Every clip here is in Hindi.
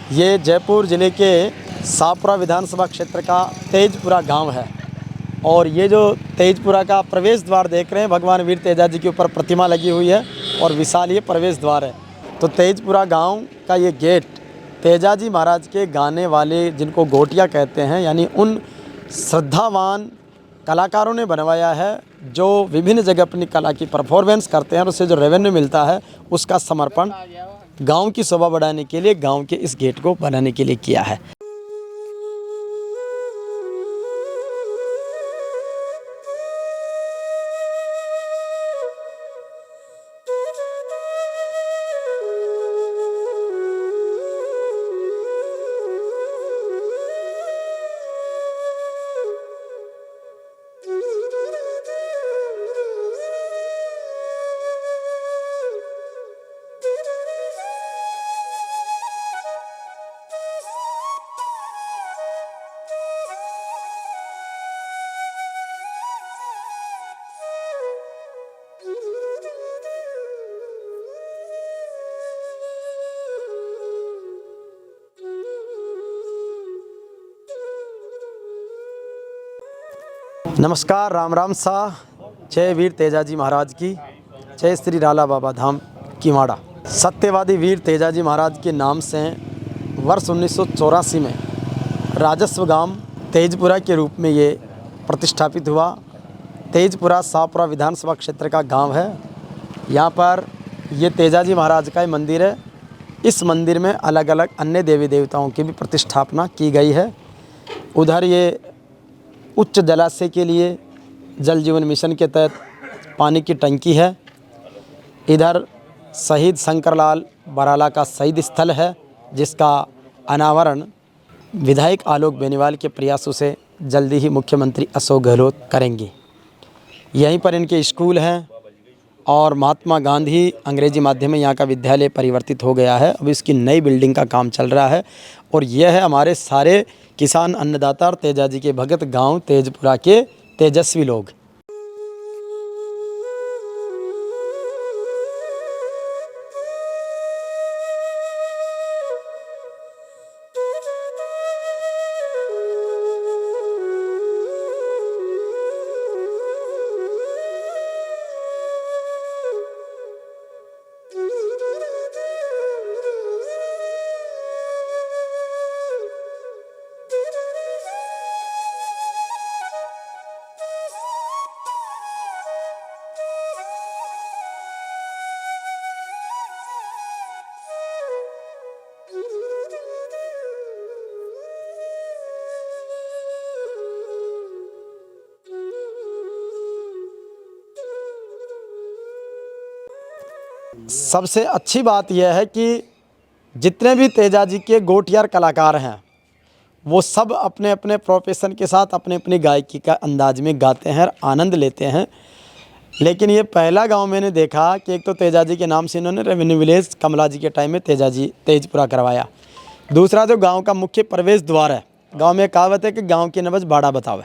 ये जयपुर ज़िले के शाहपुरा विधानसभा क्षेत्र का तेजपुरा गांव है। और ये जो तेजपुरा का प्रवेश द्वार देख रहे हैं, भगवान वीर तेजा जी के ऊपर प्रतिमा लगी हुई है और विशाल ये प्रवेश द्वार है। तो तेजपुरा गांव का ये गेट तेजा जी महाराज के गाने वाले, जिनको गोटिया कहते हैं, यानी उन श्रद्धावान कलाकारों ने बनवाया है, जो विभिन्न जगह अपनी कला की परफॉर्मेंस करते हैं और उससे जो रेवेन्यू मिलता है उसका समर्पण गांव की शोभा बढ़ाने के लिए, गांव के इस गेट को बनाने के लिए किया है। नमस्कार, राम राम सा, जय वीर तेजा जी महाराज की, जय श्री राला बाबा धाम की माड़ा। सत्यवादी वीर तेजा जी महाराज के नाम से वर्ष 1984 में राजस्व गांव तेजपुरा के रूप में ये प्रतिष्ठापित हुआ। तेजपुरा शाहपुरा विधानसभा क्षेत्र का गांव है। यहाँ पर ये तेजा जी महाराज का मंदिर है। इस मंदिर में अलग अलग अन्य देवी देवताओं की भी प्रतिष्ठापना की गई है। उधर ये उच्च जलाशय के लिए जल जीवन मिशन के तहत पानी की टंकी है। इधर शहीद शंकरलाल बराला का शहीद स्थल है, जिसका अनावरण विधायक आलोक बेनीवाल के प्रयासों से जल्दी ही मुख्यमंत्री अशोक गहलोत करेंगे। यहीं पर इनके स्कूल हैं और महात्मा गांधी अंग्रेजी माध्यम में यहाँ का विद्यालय परिवर्तित हो गया है। अब इसकी नई बिल्डिंग का काम चल रहा है। और यह है हमारे सारे किसान अन्नदाता और तेजा जी के भगत गांव तेजपुरा के तेजस्वी लोग। सबसे अच्छी बात यह है कि जितने भी तेजा जी के गोटियार कलाकार हैं, वो सब अपने अपने प्रोफेशन के साथ अपने अपनी गायकी का अंदाज में गाते हैं और आनंद लेते हैं। लेकिन ये पहला गांव मैंने देखा कि एक तो तेजा जी के नाम से इन्होंने रेवेन्यू विलेज कमला जी के टाइम में तेजा जी तेजपुरा करवाया। दूसरा जो गांव का मुख्य प्रवेश द्वार है, गांव में कहावत है कि गांव की नबज बाड़ा बतावे,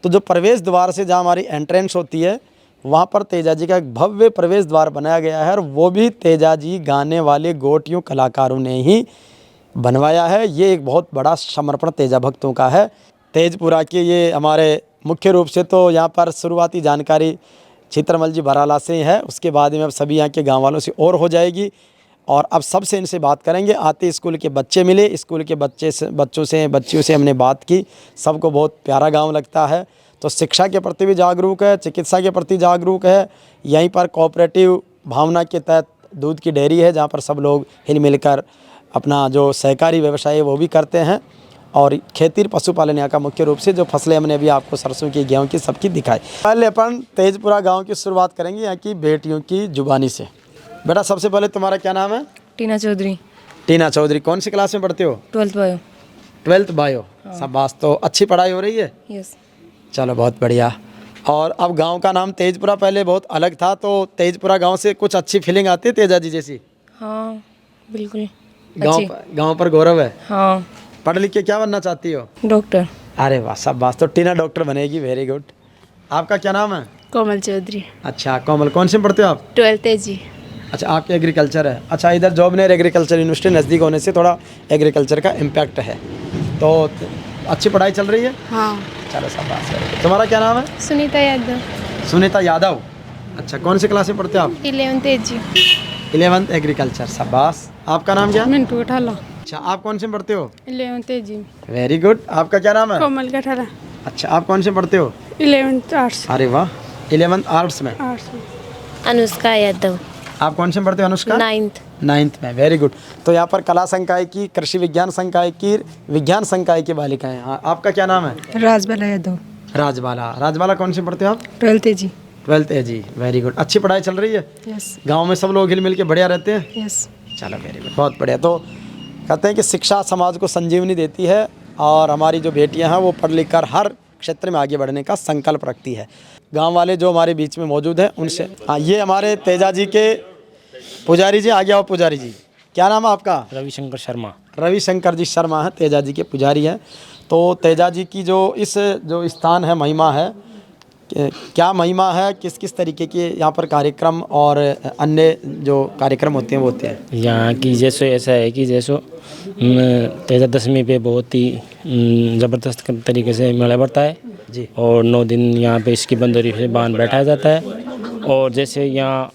तो जो प्रवेश द्वार से जहाँ हमारी एंट्रेंस होती है, वहाँ पर तेजा जी का एक भव्य प्रवेश द्वार बनाया गया है और वो भी तेजा जी गाने वाले गोटियों कलाकारों ने ही बनवाया है। ये एक बहुत बड़ा समर्पण तेजा भक्तों का है। तेजपुरा के ये हमारे मुख्य रूप से तो यहाँ पर शुरुआती जानकारी चित्रमल जी बराला से है, उसके बाद में अब सभी यहाँ के गाँव वालों से और हो जाएगी। और अब सबसे इनसे बात करेंगे। आते स्कूल के बच्चे मिले, स्कूल के बच्चियों से हमने बात की। सबको बहुत प्यारा गाँव लगता है। तो शिक्षा के प्रति भी जागरूक है, चिकित्सा के प्रति जागरूक है। यहीं पर कोऑपरेटिव भावना के तहत दूध की डेयरी है, जहाँ पर सब लोग हिल मिलकर अपना जो सहकारी व्यवसाय है वो भी करते हैं। और खेती पशुपालन यहाँ का मुख्य रूप से जो फसलें हमने अभी आपको सरसों की, गेहूँ की, सबकी दिखाई। पहले अपन तेजपुरा गाँव की शुरुआत करेंगे यहाँ की बेटियों की जुबानी से। बेटा, सबसे पहले तुम्हारा क्या नाम है? टीना चौधरी। टीना चौधरी, कौन सी क्लास में पढ़ते हो? 12th bio. 12th bio. शाबाश, तो अच्छी पढ़ाई हो रही है? यस। चलो, बहुत बढ़िया। और अब गांव का नाम तेजपुरा पहले बहुत अलग था, तो तेजपुरा गांव से कुछ अच्छी फीलिंग आती है तेजा जी जैसी? हाँ बिल्कुल। गांव पर गौरव है। हाँ। पढ़ लिख के क्या बनना चाहती हो? डॉक्टर। अरे वाह, शाबाश, तो टीना डॉक्टर बनेगी। Very good. आपका क्या नाम है? कोमल चौधरी। अच्छा कोमल, कौन से में पढ़ते हो आप? 12th जी। अच्छा, आपके एग्रीकल्चर है। अच्छा, इधर जॉबनेर एग्रीकल्चर यूनिवर्सिटी नज़दीक होने से थोड़ा एग्रीकल्चर का इम्पैक्ट है। तो अच्छी पढ़ाई चल रही है? हाँ। चलो शाबाश है। तुम्हारा क्या नाम है? सुनीता यादव, सुनीता यादव। अच्छा, कौन सी क्लास में पढ़ते हो आप? 11th AG। 11th एग्रीकल्चर, शाबाश। आपका नाम क्या? मिंटू कठाला, अच्छा, आप कौन से में पढ़ते हो? 11th AG। Very good. आपका क्या नाम है? कोमल कठाला, अच्छा, आप कौन से में पढ़ते हो? 11th arts. अरे वाह, 11th आर्ट्स में। अनुष्का यादव, आप कौन से में पढ़ते हो अनुष्का? 9th में। Very good. तो यहाँ पर कला संकाय की, कृषि विज्ञान संकाय की, विज्ञान संकाय की बालिकाएं। हाँ, आपका क्या नाम है? राजबाला यादव, राजबाला। राजबाला कौन से में पढ़ते हो आप? 12th AG। 12th AG। Very good. अच्छी पढ़ाई चल रही है? यस गांव में सब लोग हिल मिल के बढ़िया रहते हैं? यस। चलो वेरी गुड, बहुत बढ़िया। तो कहते हैं कि शिक्षा समाज को संजीवनी देती है और हमारी जो बेटियां हैं वो पढ़ लिख कर हर क्षेत्र में आगे बढ़ने का संकल्प रखती है। गांव वाले जो हमारे बीच में मौजूद हैं उनसे, हाँ, ये हमारे तेजा जी के पुजारी जी। आगे आओ पुजारी जी, क्या नाम है आपका? रविशंकर शर्मा। रविशंकर जी शर्मा हैं, तेजा जी के पुजारी हैं। तो तेजा जी की जो जो स्थान है, महिमा है, क्या महिमा है, किस किस तरीके के यहाँ पर कार्यक्रम और अन्य जो कार्यक्रम होते हैं वो होते हैं? यहाँ की जैसे ऐसा है कि जैसे तेजा दशमी पे बहुत ही ज़बरदस्त तरीके से मेला बढ़ता है जी। और 9 दिन यहाँ पे इसकी बंदोरी से बांध बैठाया जाता है। और जैसे यहाँ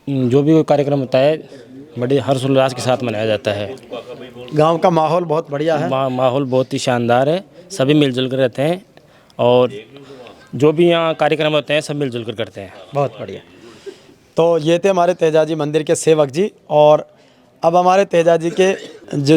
जो भी कोई कार्यक्रम होता है बड़े हर्षोल्लास के साथ मनाया जाता है। गांव का माहौल बहुत बढ़िया है। माहौल बहुत ही शानदार है, सभी मिलजुल कर रहते हैं और जो भी यहाँ कार्यक्रम होते हैं सब मिलजुल कर करते हैं। बहुत बढ़िया। तो ये थे हमारे तेजा जी मंदिर के सेवक जी। और अब हमारे तेजा जी के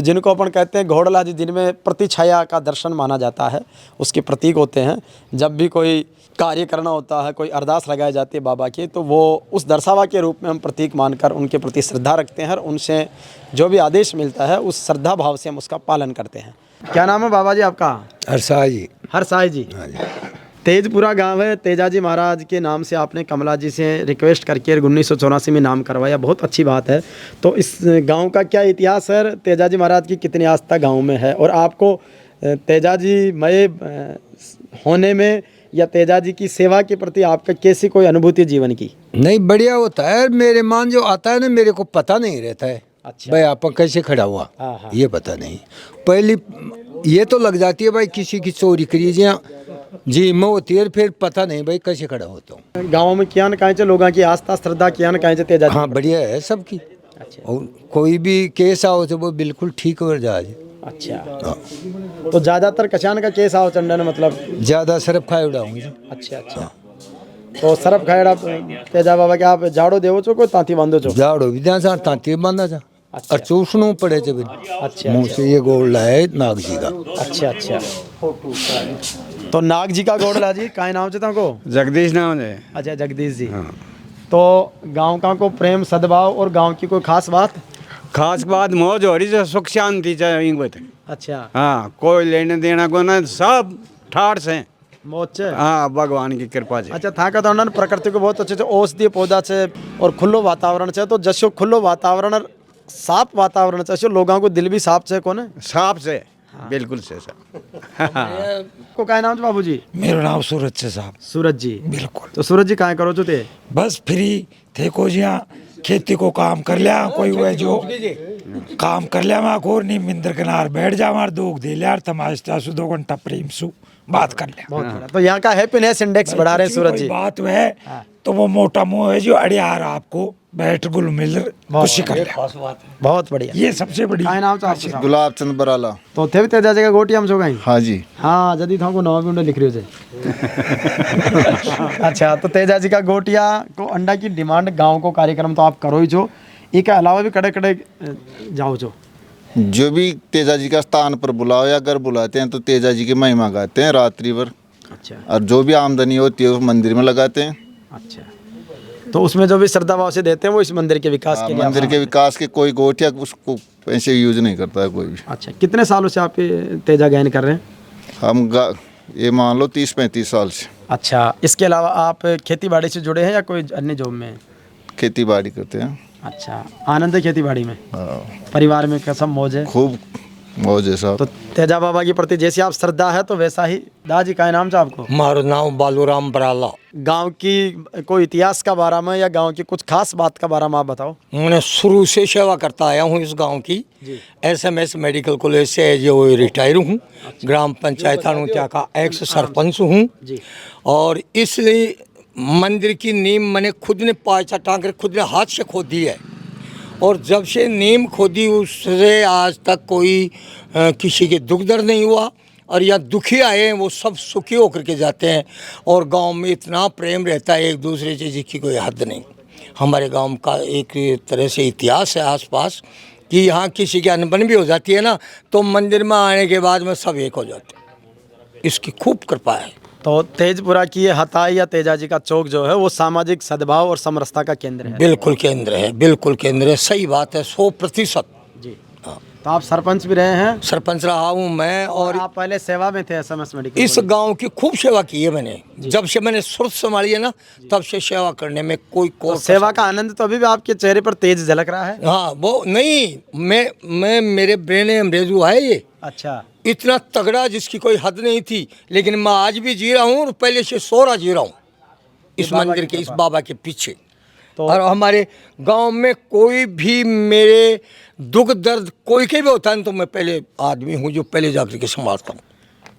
जिनको अपन कहते हैं घोड़ला जी, जिनमें प्रतिछाया का दर्शन माना जाता है, उसके प्रतीक होते हैं। जब भी कोई कार्य करना होता है, कोई अरदास लगाई जाती है बाबा की, तो वो उस दर्शावा के रूप में हम प्रतीक मानकर उनके प्रति श्रद्धा रखते हैं और उनसे जो भी आदेश मिलता है उस श्रद्धा भाव से हम उसका पालन करते हैं। क्या नाम है बाबा जी आपका? हरसाई जी। हरसाई जी। हाँ जी। तेजपुरा गांव है। तेजाजी महाराज के नाम से आपने कमला जी से रिक्वेस्ट करके 1984 में नाम करवाया, बहुत अच्छी बात है। तो इस गांव का क्या इतिहास है? तेजाजी महाराज की कितनी आस्था गांव में है और आपको तेजाजी मय होने में या तेजाजी की सेवा के प्रति आपका कैसी कोई अनुभूति जीवन की? नहीं, बढ़िया होता है। मेरे मान जो आता है ना, मेरे को पता नहीं रहता है। अच्छा। भाई आप कैसे खड़ा हुआ, हाँ। ये पता नहीं। पहली ये तो लग जाती है भाई किसी की चोरी करिए जी में होती है, फिर पता नहीं भाई कैसे खड़ा होता हूँ। गाँव में क्या न कहें लोगों की आस्था श्रद्धा क्या न कहें तेजाजी? हाँ, बढ़िया है सबकी। अच्छा। और कोई भी केस आओ तो वो बिल्कुल ठीक हो जाए। अच्छा। तो ज़्यादातर कचान का केस आओ चंडन, मतलब ज़्यादा सरफ खाए उड़ाऊंगी। अच्छा। तो सरफ खाएड़ा तेजा बाबा के आप झाड़ो देवो छो कोई तांती बांधो छो? झाड़ो भी जा तांती बांधा जा। अच्छा। और चूसनू पड़े जब अच्छा। मुँह से ये गोल है नाग जी का। अच्छा। तो नाग जी का गोड़ला जी का नाम चाहता को? जगदीश नाम है। अच्छा, जगदीश जी। तो गांव का को प्रेम सद्भाव और गांव की कोई खास बात? खास बात मौज हो रही है, सुख शांति चाहिए। अच्छा। हाँ, कोई लेने देना को ना, सब ठाठ से मौज। हाँ, भगवान की कृपा से। अच्छा, था का तो प्रकृति को बहुत अच्छे से औषधीय पौधा से और खुल्लो वातावरण से, तो जसो खुल्लो वातावरण साफ वातावरण से लोगों को दिल भी साफ से कोने साफ से। हाँ। बिल्कुल से सर। को क्या नाम बाबू जी? मेरा नाम सूरज से साहब। सूरज जी। बिल्कुल। तो सूरज जी कहाँ करो थे? बस फ्री थे को जिया खेती को काम कर लिया, कोई हुआ जो काम कर लिया मैं और नहीं मिंदर किनार बैठ जा मार दोग दे लिया तमाशा सु 2 घंटा प्रेम सु बात कर लिया। तो यहाँ का हैप्पीनेस इंडेक्स बढ़ा रहे सूरज जी। बात है तो वो मोटा मुंह है जो अड़ियार आपको बैठ गुल मिल खुशी कर लिया। बहुत बढ़िया। ये सबसे बड़ी नाम तो गुलाब चंद बराला। तो थे भी तेजा जगह गोटी हम सो गई। हाँ जी। हाँ, जदी था को नाम भी उन्हें लिख रही हो अच्छा, तो तेजा जी का गोटिया को अंडा की डिमांड गांव को कार्यक्रम तो आप करो ही जो, इसके अलावा भी कड़े कड़े जाओ जो भी तेजा जी का स्थान पर बुलाओ या अगर बुलाते हैं तो तेजा जी की महिमा गाते हैं रात्रि भर। अच्छा। और जो भी आमदनी होती है उस मंदिर में लगाते हैं। अच्छा। तो उसमें जो भी श्रद्धा भाव से देते हैं वो इस मंदिर के विकास के लिए, मंदिर के विकास के कोई गोटिया उसको ऐसे यूज नहीं करता है कोई भी। अच्छा, कितने सालों से आप तेजा गायन कर रहे हैं? हम ये मान लो 30-35 साल से। अच्छा, इसके अलावा आप खेती बाड़ी से जुड़े हैं या कोई अन्य जॉब में? खेती बाड़ी करते हैं। अच्छा, आनंद है खेती बाड़ी में? हाँ। परिवार में कसम मौज है? खूब मौज है साहब। तो तेजा बाबा के प्रति जैसी आप श्रद्धा है तो वैसा ही दादी का नाम था आपको। मारो नाम बालूराम बराला। गांव की कोई इतिहास का बारे में या गांव की कुछ खास बात का बारे में आप बताओ। मैं शुरू से सेवा करता आया हूँ इस गांव की। SMS मेडिकल कॉलेज से जो रिटायर हूँ। ग्राम पंचायत अनुत्या का एक्स सरपंच हूँ। और इसलिए मंदिर की नींव मैंने खुद ने 5 टांकर खुद ने हाथ से खोदी है। और जब से नींव खोदी उससे आज तक कोई किसी के दुख दर्द नहीं हुआ। और यहाँ दुखी आए हैं वो सब सुखी होकर के जाते हैं। और गांव में इतना प्रेम रहता है एक दूसरे से जिसकी कोई हद नहीं। हमारे गांव का एक तरह से इतिहास है आसपास कि यहाँ किसी की अनबन भी हो जाती है ना तो मंदिर में आने के बाद में सब एक हो जाते हैं। इसकी खूब कृपा है। तो तेजपुरा की ये हताई या तेजा जी का चौक जो है वो सामाजिक सद्भाव और समरसता का केंद्र है। बिल्कुल केंद्र है, बिल्कुल केंद्र है। सही बात है, 100%। जी हाँ। तो आप सरपंच भी रहे हैं। सरपंच रहा हूँ मैं। और आप पहले सेवा में थे SMS मेडिकल। इस गांव की खूब सेवा की है मैंने। जब से मैंने सुरत संभाली है ना तब से सेवा करने में कोई तो सेवा का आनंद तो अभी भी आपके चेहरे पर तेज झलक रहा है। हाँ वो नहीं, मैं मेरे ब्रेन अमरेजू है ये। अच्छा। इतना तगड़ा जिसकी कोई हद नहीं थी। लेकिन मैं आज भी जी रहा हूँ और पहले से सोरा जी रहा हूँ इस मंदिर के, इस बाबा के पीछे। तो और हमारे गांव में कोई भी मेरे दुख दर्द कोई के भी होता है तो मैं पहले आदमी हूँ जो पहले जाकर के संभालता हूँ।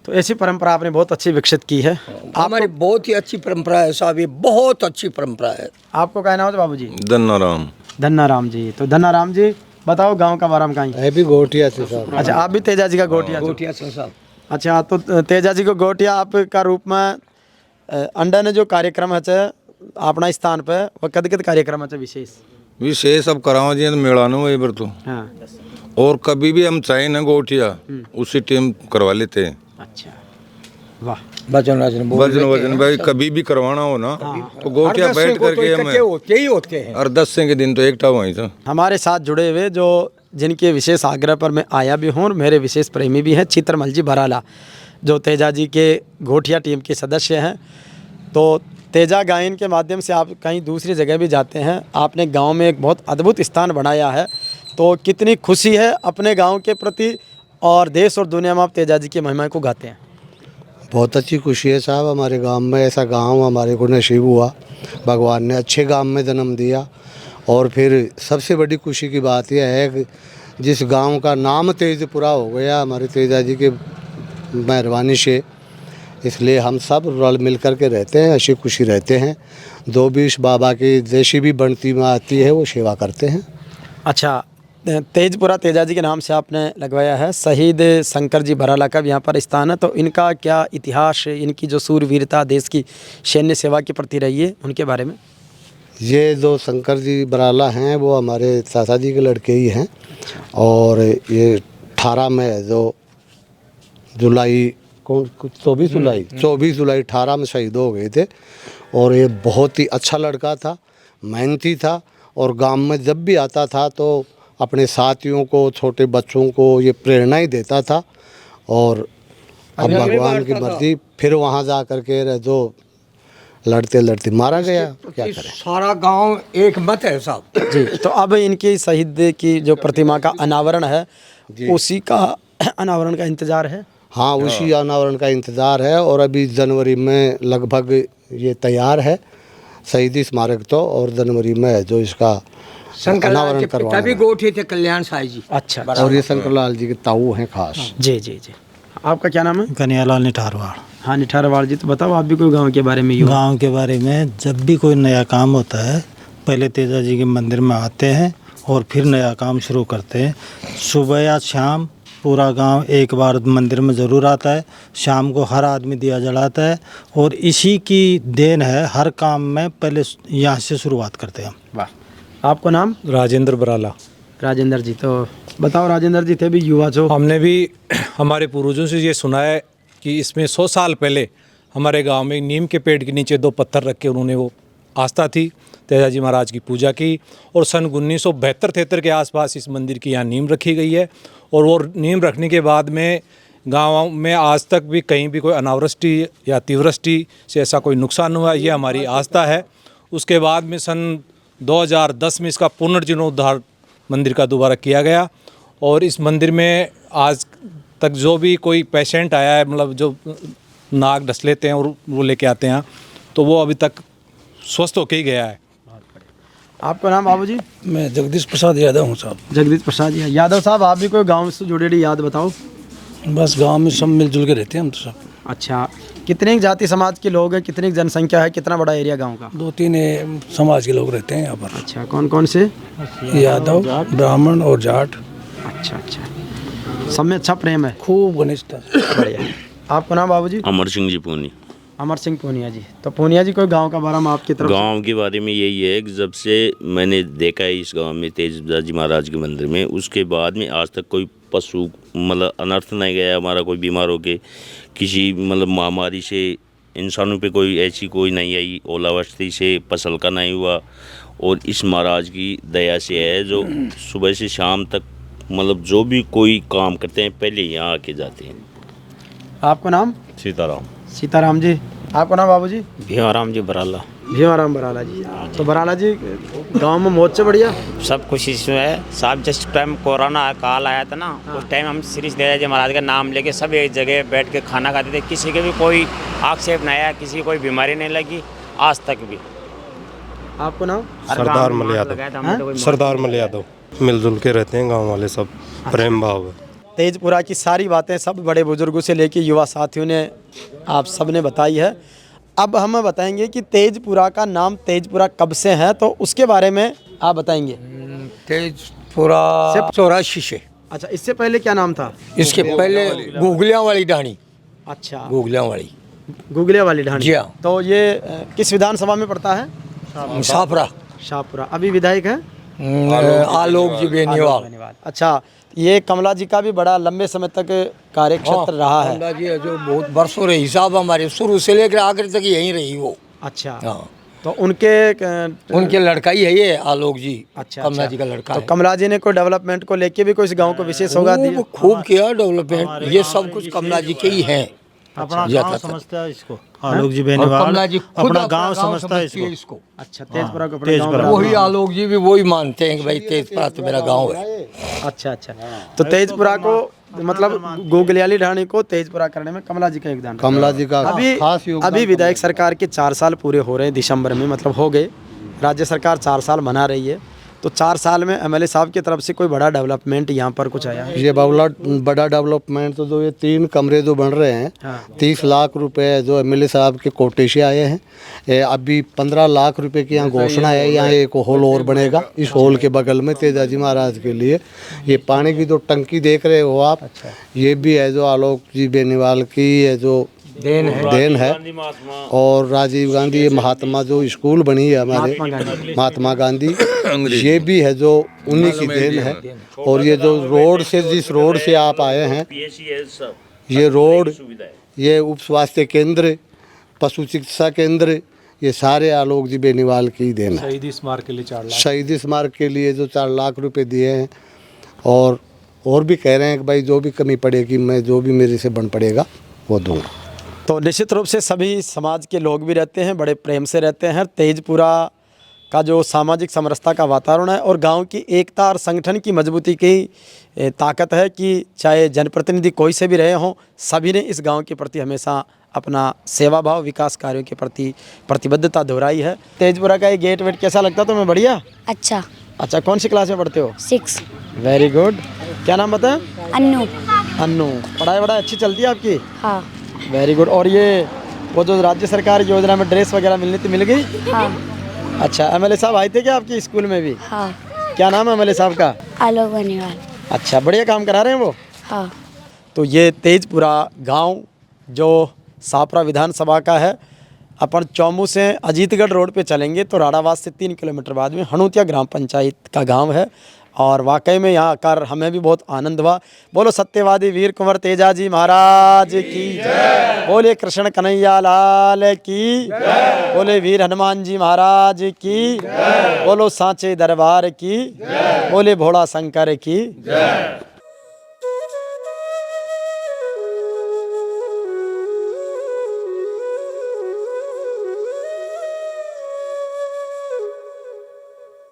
तो ऐसी परंपरा आपने बहुत अच्छी विकसित की है। हमारी बहुत ही अच्छी परंपरा है साहब, ये बहुत अच्छी परंपरा है। आपको क्या नाम है बाबू जी? धन्नाराम। धन्नाराम जी। तो धन्नाराम जी बताओ गांव का बारे में कहीं। है भी गोटिया से साहब। अच्छा, आप भी तेजा जी का गोटिया से? गोटिया से साहब। अच्छा, तो तेजा जी को गोटिया आपका रूप में अंडा ने जो कार्यक्रम है अपना स्थान पे वो कद कार्यक्रम है विशेष अब कराओ जी मेला नो वही पर तो। हाँ। और कभी भी हम चाहे ना गोटिया उसी टाइम करवा लेते हैं। अच्छा, वाह। वजन भाई कभी भी करवाना हो ना तो गोटिया बैठ करके हमें होते ही होते हैं। और 10 के दिन तो एक टाइम वहीं था। हमारे साथ जुड़े हुए जो जिनके विशेष आग्रह पर मैं आया भी हूँ और मेरे विशेष प्रेमी भी हैं, चित्रमल जी बराला जो तेजा जी के घोटिया टीम के सदस्य हैं। तो तेजा गायन के माध्यम से आप कहीं दूसरी जगह भी जाते हैं। आपने गांव में एक बहुत अद्भुत स्थान बनाया है। तो कितनी खुशी है अपने गांव के प्रति और देश और दुनिया में आप तेजा जी की महिमा को गाते हैं। बहुत अच्छी खुशी है साहब, हमारे गांव में ऐसा गांव हमारे को नसीब हुआ। भगवान ने अच्छे गांव में जन्म दिया। और फिर सबसे बड़ी खुशी की बात यह है कि जिस गांव का नाम तेजपुरा हो गया हमारे तेजा जी के मेहरबानी से, इसलिए हम सब रल मिल कर के रहते हैं, अच्छी खुशी रहते हैं। 2-20 बाबा की जैसी भी बनती में आती है वो सेवा करते हैं। अच्छा, तेजपुरा तेजा जी के नाम से आपने लगवाया है। शहीद शंकर जी बराला का भी यहाँ पर स्थान है। तो इनका क्या इतिहास है, इनकी जो सूरवीरता देश की सैन्य सेवा के प्रति रही है उनके बारे में? ये जो शंकर जी बराला हैं वो हमारे चाचा जी के लड़के ही हैं। और ये 18 में जो जुलाई 24 जुलाई 18 में शहीद हो गए थे। और ये बहुत ही अच्छा लड़का था, मेहनती था। और गांव में जब भी आता था तो अपने साथियों को, छोटे बच्चों को ये प्रेरणा ही देता था। और अब भगवान की मर्जी फिर वहाँ जा कर के जो लड़ते लड़ते मारा गया, क्या करें। सारा गांव एक मत है साहब जी। तो अब इनकी शहीद की जो प्रतिमा का अनावरण है उसी का अनावरण का इंतजार है। हाँ, उसी अनावरण का इंतज़ार है। और अभी जनवरी में लगभग ये तैयार है शहीदी स्मारक तो। और जनवरी में जो इसका अनावरण करवाना तभी गोठे थे कल्याण साई जी। अच्छा। और ये शंकरलाल जी के ताऊ हैं खास। जी जी जी। आपका क्या नाम है? कन्हैयालाल निठारवाड़। हाँ, निठारवाड़ जी। तो बताओ आप भी कोई गांव के बारे में? गांव के बारे में जब भी कोई नया काम होता है पहले तेजा जी के मंदिर में आते हैं और फिर नया काम शुरू करते हैं। सुबह या शाम पूरा गांव एक बार मंदिर में ज़रूर आता है। शाम को हर आदमी दिया जलाता है और इसी की देन है, हर काम में पहले यहाँ से शुरुआत करते हैं। वाह। आपको नाम? राजेंद्र बराला। राजेंद्र जी। तो बताओ राजेंद्र जी, थे भी युवा जो। हमने भी हमारे पूर्वजों से ये सुना है कि इसमें 100 साल पहले हमारे गांव में नीम के पेड़ के नीचे 2 पत्थर रख के उन्होंने वो आस्था थी तेजा जी महाराज की पूजा की। और सन 1972-73 के आसपास इस मंदिर की यहाँ नीम रखी गई है। और वो नीम रखने के बाद में गाँव में आज तक भी कहीं भी कोई अनावृष्टि या अतिवृष्टि से ऐसा कोई नुकसान हुआ, ये हमारी आस्था है। उसके बाद में सन 2010 में इसका पुनर्जीर्णोद्धार मंदिर का दोबारा किया गया। और इस मंदिर में आज तक जो भी कोई पेशेंट आया है, मतलब जो नाक डस लेते हैं और वो लेके आते हैं, तो वो अभी तक स्वस्थ होके ही गया है। आपका नाम बाबूजी? मैं जगदीश प्रसाद यादव हूँ साहब। जगदीश प्रसाद यादव साहब, आप भी कोई गांव से जुड़े याद बताओ। बस गांव में सब मिलजुल के रहते हैं हम तो सब। अच्छा, कितने जाति समाज के लोग हैं, कितनी जनसंख्या है, कितना बड़ा एरिया गांव का? 2-3 समाज के लोग रहते हैं यहाँ पर। अच्छा, कौन कौन से? यादव, ब्राह्मण और जाट। अच्छा अच्छा, सब में अच्छा प्रेम है, खूब घनिष्ठता। बढ़िया। आपका नाम बाबूजी? अमर सिंह जी पूनी। अमर सिंह पूनिया जी। तो पूनिया जी, कोई गांव का बारे में आपकी तरफ? गांव के बारे में यही है कि जब से मैंने देखा है इस गांव में तेजदाजी महाराज के मंदिर में, उसके बाद में आज तक कोई पशु मतलब अनर्थ नहीं गया हमारा, कोई बीमार हो के किसी मतलब महामारी से इंसानों पे कोई ऐसी कोई नहीं आई, ओलावृष्टि से फसल का नहीं हुआ। और इस महाराज की दया से है जो सुबह से शाम तक मतलब जो भी कोई काम करते हैं पहले यहाँ आके जाते हैं। आपका नाम? सीताराम। सीताराम जी। आपका नाम बाबूजी? भीमाराम जी बराला। भीमाराम बराला जी। तो बराला जी, गांव में मौज से बढ़िया सब कुछ इसमें है साहब। जिस टाइम कोरोना काल आया था ना, उस टाइम हम श्री तेजाजी महाराज का नाम लेके सब एक जगह बैठ के खाना खाते थे। किसी के भी कोई आक्षेप नहीं आया, किसी को कोई बीमारी नहीं लगी आज तक भी। आपको नाम? सरदार मल यादव। सरदार मल यादव। मिलजुल के रहते हैं गांव वाले सब, प्रेम भाव है। तेजपुरा की सारी बातें सब बड़े बुजुर्गों से लेके युवा साथियों ने आप सब ने बताई है। अब हम बताएंगे कि तेजपुरा का नाम तेजपुरा कब से है, तो उसके बारे में आप बताएंगे। तेजपुरा 84 से। अच्छा, इससे पहले क्या नाम था? इसके पहले गुगलियाँ वाली ढाणी। अच्छा, गुगलियाँ वाली। गुगलिया वाली ढाणी। जी हाँ। तो ये किस विधानसभा में पड़ता है? शाहपुरा। शाहपुरा। अभी विधायक है आलोक जी बेनीवाल। अच्छा, ये कमला जी का भी बड़ा लंबे समय तक कार्य क्षेत्र रहा है। कमला जी जो बहुत वर्षों रही साहब, हमारे शुरू से लेकर आखिर तक यहीं रही वो। अच्छा, हाँ। तो उनके लड़का ही है ये आलोक जी। अच्छा, कमला जी का लड़का तो है। कमला जी ने कोई डेवलपमेंट को लेके भी कोई इस गांव को विशेष होगा दिया? खूब किया डेवलपमेंट, ये सब कुछ कमला जी के ही है। अपना गांव समझता है इसको आलोक जी बेनीवाल, अपना गांव समझता है इसको। अच्छा, तेजपुरा को अपना गांव। वही आलोक जी भी वही मानते हैं कि भाई तेजपुरा तो मेरा गांव है। अच्छा अच्छा, तो तेजपुरा को मतलब गुगलियाली ढाणी को तेजपुरा करने में कमला जी का योगदान। कमला जी का खास योगदान। अभी विधायक सरकार के 4 साल पूरे हो रहे हैं, दिसंबर में मतलब हो गए। राज्य सरकार 4 साल मना रही है, तो 4 साल में एमएलए साहब की तरफ से कोई बड़ा डेवलपमेंट यहाँ पर कुछ आया है? ये बड़ा डेवलपमेंट तो जो ये 3 कमरे जो बन रहे हैं, 30 लाख रुपए जो एमएलए साहब के कोटे से आए हैं। अभी 15 लाख रुपए की यहाँ घोषणा है। यहाँ एक हॉल और बनेगा इस हॉल के बगल में तेजाजी महाराज के लिए। ये पानी की जो टंकी देख रहे हो आप, ये भी है जो आलोक जी बेनीवाल की है जो देन है। और राजीव गांधी, ये महात्मा जो स्कूल बनी है हमारे महात्मा गांधी, ये भी है जो उन्हीं की देन है। और ये जो रोड से, जिस रोड से आप आए हैं, ये रोड, ये उप स्वास्थ्य केंद्र, पशु चिकित्सा केंद्र, ये सारे आलोक जी बेनीवाल की देन है। शहीदी स्मारक के लिए 4 लाख। शहीदी स्मारक के लिए जो 4 लाख रुपए दिए हैं। और भी कह रहे हैं कि भाई जो भी कमी पड़ेगी, मैं जो भी मेरे से बन पड़ेगा वो दूंगा। तो निश्चित रूप से सभी समाज के लोग भी रहते हैं, बड़े प्रेम से रहते हैं। तेजपुरा का जो सामाजिक समरसता का वातावरण है और गांव की एकता और संगठन की मजबूती की ताकत है कि चाहे जनप्रतिनिधि कोई से भी रहे हों, सभी ने इस गांव के प्रति हमेशा अपना सेवा भाव, विकास कार्यों के प्रति प्रतिबद्धता दोहराई है। तेजपुरा का ये गेट वेट कैसा लगता तुम्हें? बढ़िया। अच्छा। अच्छा, कौन सी क्लास में पढ़ते हो? 6। Very good. क्या नाम बताया? अन्नू। अन्नू। पढ़ाई वढ़ाई अच्छी चलती है आपकी? हाँ। Very good. और ये वो जो राज्य सरकार योजना में ड्रेस वगैरह मिलनी थी, मिल गई? हाँ। अच्छा, एमएलए साहब आए थे क्या आपके स्कूल में भी? हाँ। क्या नाम है एमएलए साहब का? आलोक बेनीवाल। अच्छा, बढ़िया काम करा रहे हैं वो? हाँ। तो ये तेजपुरा गांव जो शाहपुरा विधानसभा का है, अपन चौमू से अजीतगढ़ रोड पे चलेंगे तो राणावास से 3 किलोमीटर बाद में हणुतिया ग्राम पंचायत का गांव है। और वाकई में यहाँ आकर हमें भी बहुत आनंद हुआ। बोलो सत्यवादी वीर कुंवर तेजाजी महाराज की जय। बोले कृष्ण कन्हैया लाल की जय। बोले वीर हनुमान जी महाराज की जय। बोलो सांचे दरबार की जय। बोले भोला शंकर की जय।